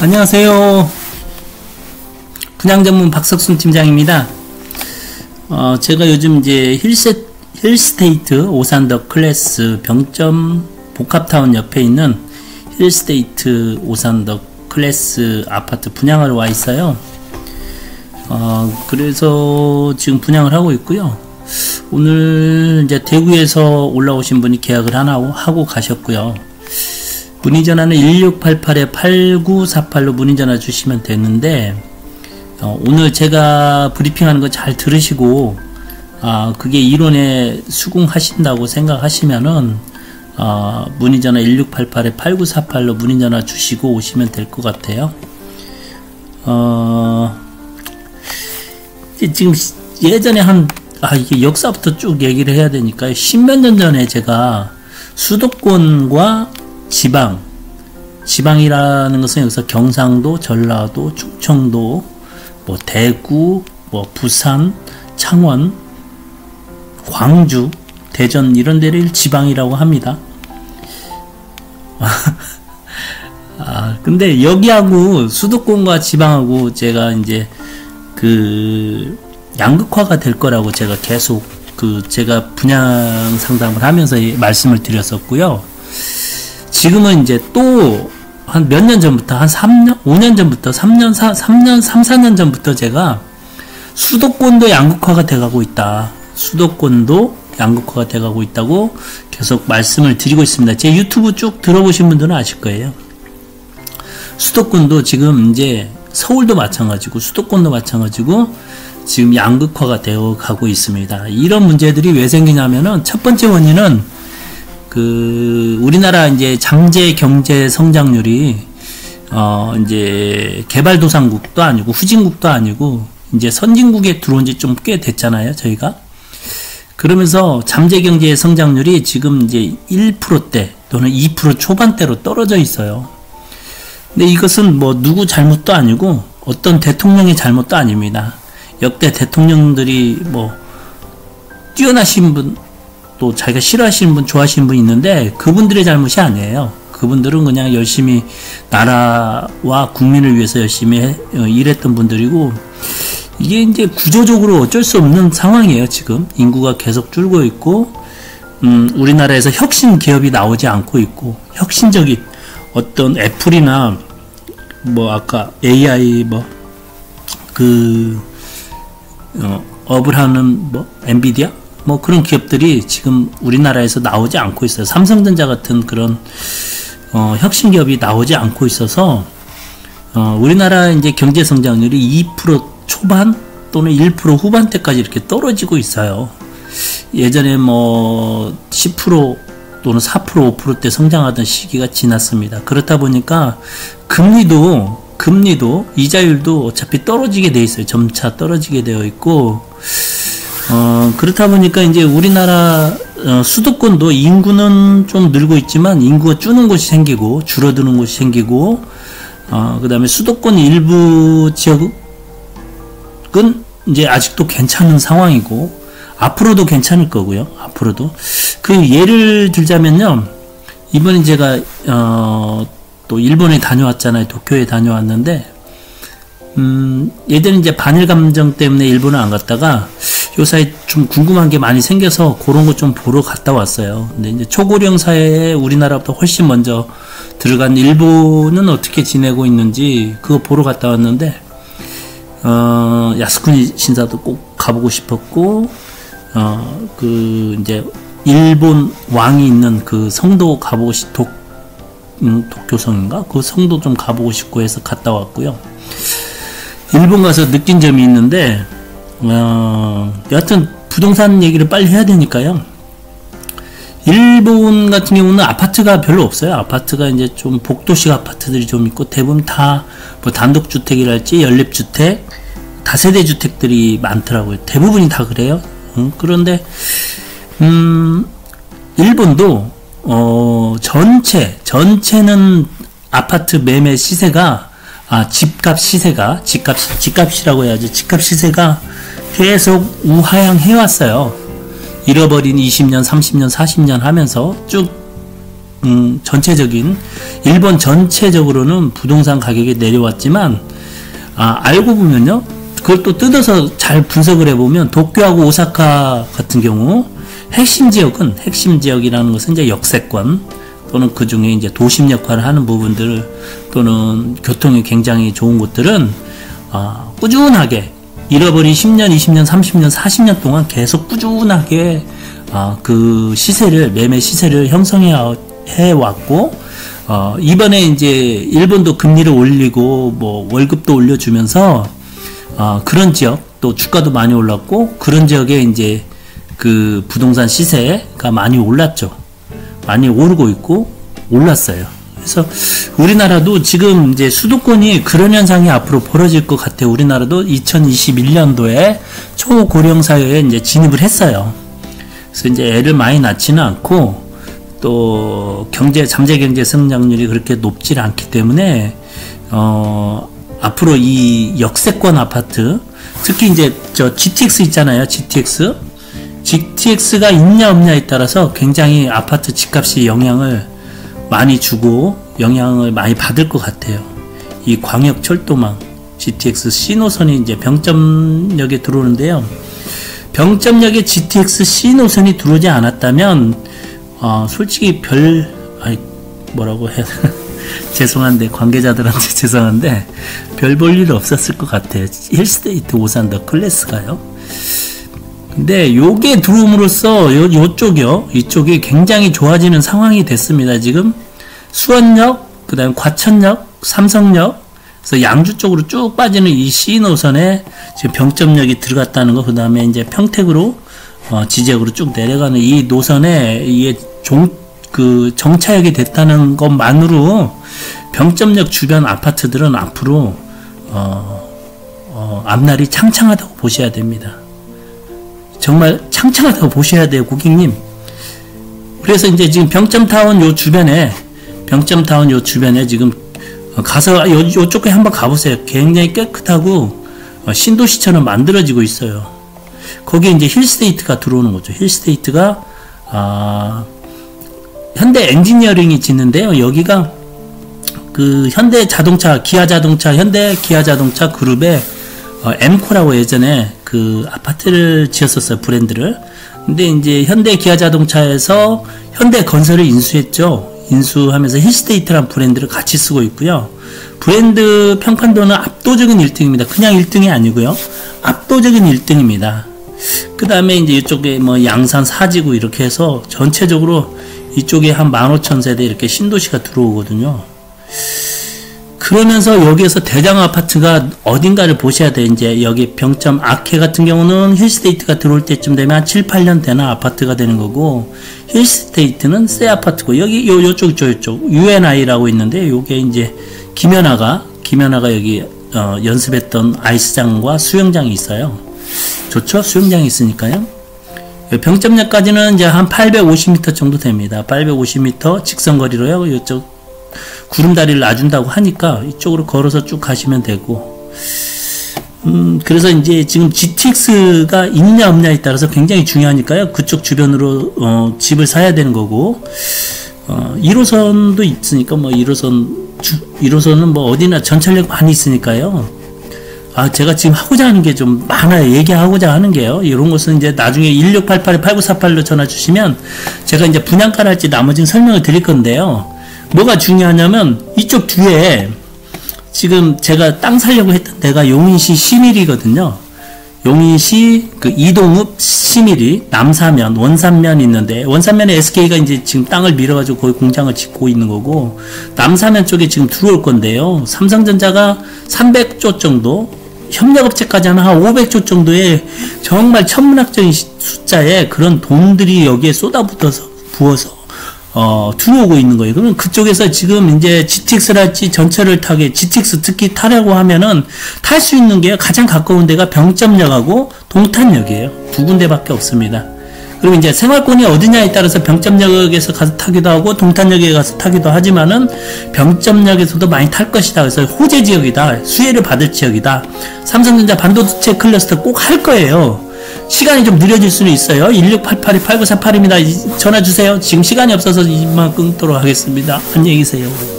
안녕하세요. 분양전문 박석순 팀장입니다. 제가 요즘 이제 힐스테이트 오산더 클래스 병점 복합타운 옆에 있는 힐스테이트 오산더 클래스 아파트 분양하러 와 있어요. 그래서 지금 분양을 하고 있고요. 오늘 이제 대구에서 올라오신 분이 계약을 하고 가셨고요. 문의 전화는 1688-8948로 문의 전화 주시면 되는데, 오늘 제가 브리핑하는 거 잘 들으시고, 그게 이론에 수긍하신다고 생각하시면은, 문의 전화 1688-8948로 문의 전화 주시고 오시면 될 것 같아요. 지금 예전에 이게 역사부터 쭉 얘기를 해야 되니까, 십몇 년 전에 제가 수도권과 지방이라는 것은 여기서 경상도, 전라도, 충청도, 대구, 부산, 창원, 광주, 대전 이런 데를 지방이라고 합니다. 근데 여기하고 수도권과 지방하고 제가 이제 양극화가 될 거라고 제가 계속 제가 분양 상담을 하면서 말씀을 드렸었고요. 지금은 이제 또 한 몇 년 전부터, 한 3년, 5년 전부터, 3, 4년 전부터 제가 수도권도 양극화가 돼가고 있다. 수도권도 양극화가 돼가고 있다고 계속 말씀을 드리고 있습니다. 제 유튜브 쭉 들어보신 분들은 아실 거예요. 수도권도 지금 이제 서울도 마찬가지고 수도권도 마찬가지고 지금 양극화가 되어 가고 있습니다. 이런 문제들이 왜 생기냐면은 첫 번째 원인은 우리나라 이제 잠재 경제 성장률이 이제 개발도상국도 아니고 후진국도 아니고 이제 선진국에 들어온 지 좀 꽤 됐잖아요, 저희가. 그러면서 잠재 경제의 성장률이 지금 이제 1%대 또는 2% 초반대로 떨어져 있어요. 근데 이것은 누구 잘못도 아니고 어떤 대통령의 잘못도 아닙니다. 역대 대통령들이 뛰어나신 분, 또 자기가 싫어하시는 분, 좋아하시는 분 있는데 그분들의 잘못이 아니에요. 그분들은 그냥 열심히 나라와 국민을 위해서 열심히 일했던 분들이고, 이게 이제 구조적으로 어쩔 수 없는 상황이에요. 지금 인구가 계속 줄고 있고, 우리나라에서 혁신 기업이 나오지 않고 있고, 혁신적인 어떤 애플이나 아까 AI 업을 하는 엔비디아 그런 기업들이 지금 우리나라에서 나오지 않고 있어요. 삼성전자 같은 그런 혁신 기업이 나오지 않고 있어서 우리나라 이제 경제 성장률이 2% 초반 또는 1% 후반대까지 이렇게 떨어지고 있어요. 예전에 10% 또는 4%, 5%대 성장하던 시기가 지났습니다. 그렇다 보니까 금리도 이자율도 어차피 떨어지게 돼 있어요. 점차 떨어지게 되어 있고, 그렇다 보니까 이제 우리나라 수도권도 인구는 좀 늘고 있지만 인구가 줄는 곳이 생기고 줄어드는 곳이 생기고, 그 다음에 수도권 일부 지역은 이제 아직도 괜찮은 상황이고 앞으로도 괜찮을 거고요. 앞으로도 예를 들자면요, 이번에 제가 또 일본에 다녀왔잖아요. 도쿄에 다녀왔는데, 예전에 이제 반일 감정 때문에 일본을 안 갔다가 요사이 좀 궁금한 게 많이 생겨서 그런 거 좀 보러 갔다 왔어요. 근데 이제 초고령 사회에 우리나라보다 훨씬 먼저 들어간 일본은 어떻게 지내고 있는지 그거 보러 갔다 왔는데, 야스쿠니 신사도 꼭 가보고 싶었고, 이제 일본 왕이 있는 그 성도 가보고 도쿄성인가? 그 성도 좀 가보고 싶고 해서 갔다 왔고요. 일본 가서 느낀 점이 있는데, 여하튼 부동산 얘기를 빨리 해야 되니까요. 일본 같은 경우는 아파트가 별로 없어요. 아파트가 이제 좀 복도식 아파트들이 좀 있고, 대부분 다 단독주택이랄지 연립주택, 다세대 주택들이 많더라고요. 대부분이 다 그래요. 그런데 일본도 전체는 아파트 매매 시세가 집값이라고 해야지. 집값 시세가 계속 우하향 해왔어요. 잃어버린 20년, 30년, 40년 하면서 쭉 전체적인 일본 전체적으로는 부동산 가격이 내려왔지만 알고 보면요, 그걸 또 뜯어서 잘 분석을 해보면 도쿄하고 오사카 같은 경우 핵심 지역이라는 것은 이제 역세권 또는 그 중에 이제 도심 역할을 하는 부분들 또는 교통이 굉장히 좋은 곳들은 꾸준하게 잃어버린 10년, 20년, 30년, 40년 동안 계속 꾸준하게 그 매매 시세를 형성해 왔고, 이번에 이제 일본도 금리를 올리고 뭐 월급도 올려주면서 그런 지역 또 주가도 많이 올랐고, 그런 지역에 이제 그 부동산 시세가 많이 올랐죠. 많이 오르고 있고 올랐어요. 그래서 우리나라도 지금 이제 수도권이 그런 현상이 앞으로 벌어질 것 같아요. 우리나라도 2021년도에 초고령 사회에 이제 진입을 했어요. 그래서 이제 애를 많이 낳지는 않고 또 잠재 경제 성장률이 그렇게 높지 않기 때문에 앞으로 이 역세권 아파트, 특히 이제 저 GTX 있잖아요. GTX가 있냐 없냐에 따라서 굉장히 아파트 집값이 영향을 많이 주고 영향을 많이 받을 것 같아요. 이 광역철도망 GTX C노선이 이제 병점역에 들어오는데요. 병점역에 GTX C노선이 들어오지 않았다면 솔직히 뭐라고 해야 되나 죄송한데, 관계자들한테 죄송한데 별 볼 일 없었을 것 같아요. 힐스테이트 오산 더 클래스가요. 근데 요게 들어옴으로써 이쪽이 굉장히 좋아지는 상황이 됐습니다. 지금 수원역, 그 다음에 과천역, 삼성역, 그래서 양주 쪽으로 쭉 빠지는 이 C노선에 지금 병점역이 들어갔다는 거, 그 다음에 이제 평택으로 지역으로 쭉 내려가는 이 노선에 이게 정차역이 됐다는 것만으로 병점역 주변 아파트들은 앞으로 앞날이 창창하다고 보셔야 됩니다. 정말 창창하다고 보셔야 돼요, 고객님. 그래서 이제 지금 병점타운 요 주변에 지금 가서 요쪽에 한번 가보세요. 굉장히 깨끗하고 신도시처럼 만들어지고 있어요. 거기에 이제 힐스테이트가 들어오는 거죠. 힐스테이트가 현대 엔지니어링이 짓는데요. 여기가 그 현대 기아 자동차 그룹의 엠코라고 예전에 그 아파트를 지었었어요, 브랜드를. 근데 이제 현대 기아 자동차에서 현대 건설을 인수하면서 힐스테이트라는 브랜드를 같이 쓰고 있고요. 브랜드 평판도는 압도적인 1등입니다. 그냥 1등이 아니고요. 압도적인 1등입니다. 그 다음에 이제 이쪽에 뭐 양산 사지구 이렇게 해서 전체적으로 이쪽에 한 15,000세대 이렇게 신도시가 들어오거든요. 그러면서 여기에서 대장 아파트가 어딘가를 보셔야 돼. 이제 여기 병점 아케 같은 경우는 힐스테이트가 들어올 때쯤 되면 한 7, 8년 되나 아파트가 되는 거고, 힐스테이트는 새 아파트고, 여기 요쪽 UNI라고 있는데, 요게 이제 김연아가 여기 연습했던 아이스장과 수영장이 있어요. 좋죠? 수영장이 있으니까요. 병점역까지는 이제 한 850m 정도 됩니다. 850m 직선거리로요. 이쪽 구름다리를 놔준다고 하니까 이쪽으로 걸어서 쭉 가시면 되고, 그래서 이제 지금 GTX가 있냐 없냐에 따라서 굉장히 중요하니까요. 그쪽 주변으로 집을 사야 되는 거고, 1호선도 있으니까 뭐 1호선은 뭐 어디나 전철역 많이 있으니까요. 제가 지금 하고자 하는 게 좀 많아요. 얘기하고자 하는 게요. 이런 것은 이제 나중에 1688-8948로 전화 주시면 제가 이제 분양가를 할지 나머지는 설명을 드릴 건데요. 뭐가 중요하냐면 이쪽 뒤에 지금 제가 땅 사려고 했던 데가 용인시 시밀이거든요. 용인시 그 이동읍 시밀이 남사면, 원산면 있는데, 원산면에 SK가 이제 지금 땅을 밀어가지고 거기 공장을 짓고 있는 거고, 남사면 쪽에 지금 들어올 건데요. 삼성전자가 300조 정도, 협력업체까지 하면 한 500조 정도의 정말 천문학적인 숫자의 그런 돈들이 여기에 부어서 들어오고 있는 거예요. 그러면 그쪽에서 지금 이제 GTX랄지 전철을 GTX 특히 타려고 하면은 탈 수 있는 게 가장 가까운 데가 병점역하고 동탄역이에요. 두 군데밖에 없습니다. 그리고 이제 생활권이 어디냐에 따라서 병점역에서 가서 타기도 하고 동탄역에 가서 타기도 하지만은 병점역에서도 많이 탈 것이다. 그래서 호재 지역이다. 수혜를 받을 지역이다. 삼성전자 반도체 클러스터 꼭 할 거예요. 시간이 좀 느려질 수는 있어요. 1688-8938입니다. 전화 주세요. 지금 시간이 없어서 이만 끊도록 하겠습니다. 안녕히 계세요.